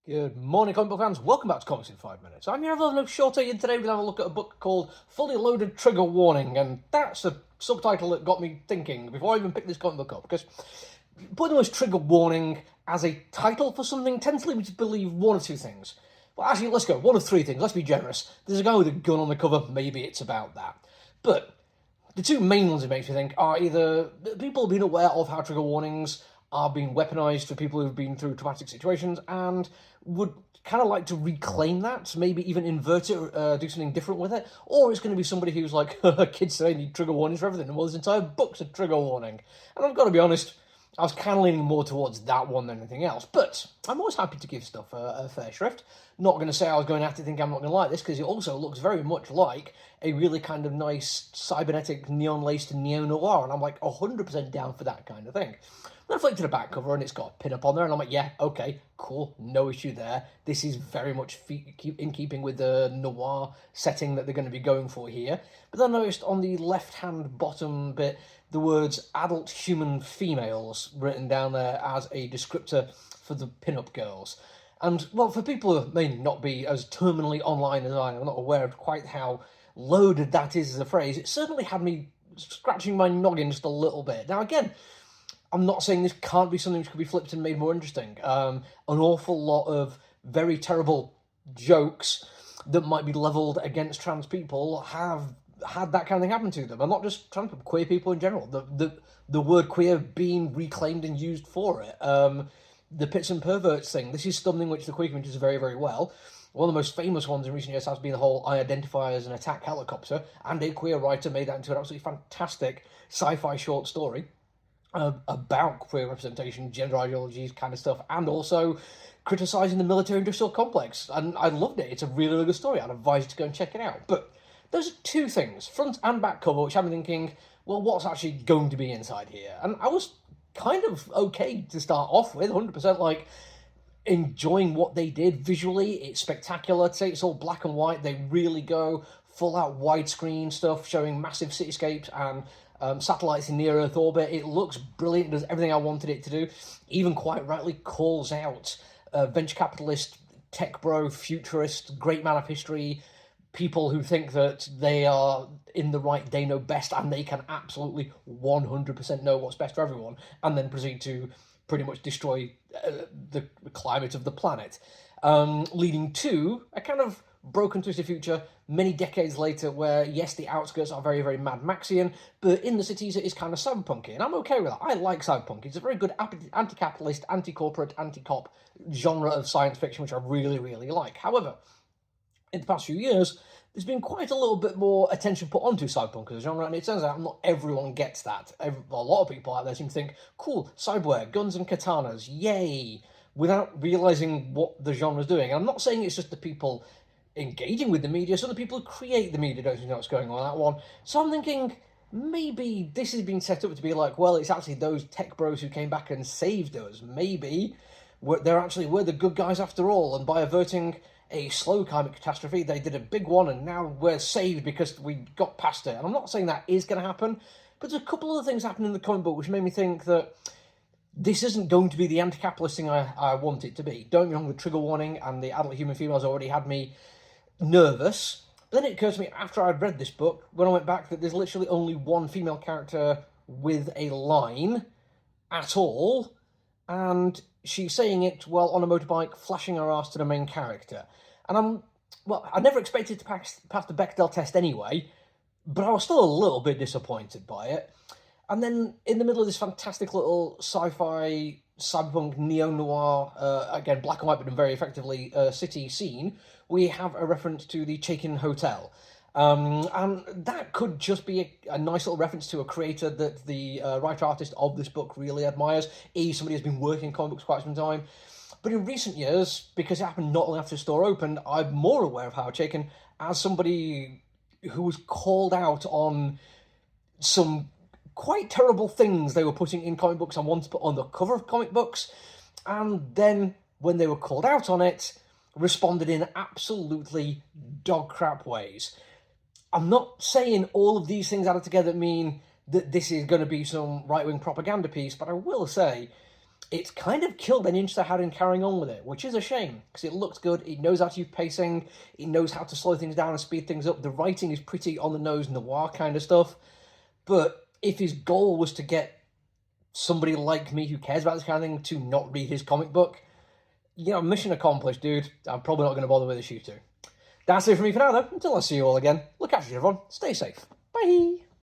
Good morning, comic book fans. Welcome back to Comics in 5 Minutes. I'm your other shorter, and today we're going to have a look at a book called Fully Loaded Trigger Warning, and that's a subtitle that got me thinking before I even picked this comic book up, because putting this trigger warning as a title for something tends to lead me to believe one of two things. Well, actually, let's go. One of three things. Let's be generous. There's a guy with a gun on the cover. Maybe it's about that. But the two main ones it makes me think are either people being aware of how trigger warnings are being weaponized for people who've been through traumatic situations and would kind of like to reclaim that, maybe even invert it, do something different with it, or it's going to be somebody who's like, kids today need trigger warnings for everything, and well, this entire book's a trigger warning. And I've got to be honest, I was kind of leaning more towards that one than anything else, but I'm always happy to give stuff a fair shrift. Not going to say I was going to have to think I'm not going to like this, because it also looks very much like a really kind of nice cybernetic neon-laced neo-noir, and I'm like 100% down for that kind of thing. And I flicked to the back cover and it's got a pin-up on there, and I'm like, yeah, okay, cool, no issue there. This is very much in keeping with the noir setting that they're going to be going for here. But then I noticed on the left-hand bottom bit the words adult human females written down there as a descriptor for the pin-up girls. And, well, for people who may not be as terminally online as I am, I'm not aware of quite how loaded that is as a phrase, it certainly had me scratching my noggin just a little bit. Now, again, I'm not saying this can't be something which could be flipped and made more interesting. An awful lot of very terrible jokes that might be levelled against trans people have had that kind of thing happen to them. And not just trans people, queer people in general. The word queer being reclaimed and used for it. The pits and perverts thing. This is something which the queer community does very, very well. One of the most famous ones in recent years has been the whole I identify as an attack helicopter, and a queer writer made that into an absolutely fantastic sci-fi short story about queer representation, gender ideologies, kind of stuff, and also criticising the military-industrial complex. And I loved it. It's a really, really good story. I'd advise you to go and check it out. But those are two things, front and back cover, which I'm thinking, well, what's actually going to be inside here? And I was kind of okay to start off with, 100% like enjoying what they did visually. It's spectacular. To say it's all black and white, they really go full-out widescreen stuff, showing massive cityscapes and satellites in near-Earth orbit. It looks brilliant. It does everything I wanted it to do. Even quite rightly calls out venture capitalist, tech bro, futurist, great man of history, people who think that they are in the right, they know best, and they can absolutely 100% know what's best for everyone, and then proceed to pretty much destroy the climate of the planet. Leading to a kind of broken twisted future many decades later where, yes, the outskirts are very, very Mad Maxian, but in the cities it is kind of cyberpunky, and I'm okay with that. I like cyberpunk. It's a very good anti-capitalist, anti-corporate, anti-cop genre of science fiction, which I really, really like. However, in the past few years, there's been quite a little bit more attention put onto cyberpunk as a genre, and it turns out not everyone gets that. A lot of people out there seem to think, cool, cyberware, guns and katanas, yay, without realising what the genre's doing. And I'm not saying it's just the people engaging with the media, some of the people who create the media don't know what's going on in that one. So I'm thinking, maybe this has been set up to be like, well, it's actually those tech bros who came back and saved us. Maybe we're the good guys after all, and by averting a slow climate catastrophe, they did a big one, and now we're saved because we got past it. And I'm not saying that is going to happen, but there's a couple of things happening in the comic book which made me think that this isn't going to be the anti-capitalist thing I want it to be. Don't get me wrong, the trigger warning and the adult human females already had me nervous. But then it occurred to me after I'd read this book, when I went back, that there's literally only one female character with a line at all, and she's saying it while on a motorbike, flashing her ass to the main character. And I never expected to pass the Bechdel test anyway, but I was still a little bit disappointed by it. And then in the middle of this fantastic little sci-fi, cyberpunk, neo-noir, again, black and white, but done very effectively, city scene, we have a reference to the Chaikin Hotel. And that could just be a nice little reference to a creator that the writer-artist of this book really admires. Somebody who's been working in comic books quite some time. But in recent years, because it happened not long after the store opened, I'm more aware of Howard Chaikin as somebody who was called out on some quite terrible things they were putting in comic books and wanted to put on the cover of comic books, and then, when they were called out on it, responded in absolutely dog crap ways. I'm not saying all of these things added together mean that this is going to be some right-wing propaganda piece, but I will say it's kind of killed any interest I had in carrying on with it, which is a shame, because it looks good, it knows how to use pacing, it knows how to slow things down and speed things up, the writing is pretty on-the-nose noir kind of stuff, but if his goal was to get somebody like me who cares about this kind of thing to not read his comic book, mission accomplished, dude. I'm probably not going to bother with issue 2. That's it for me for now, though. Until I see you all again, look after you, everyone. Stay safe. Bye!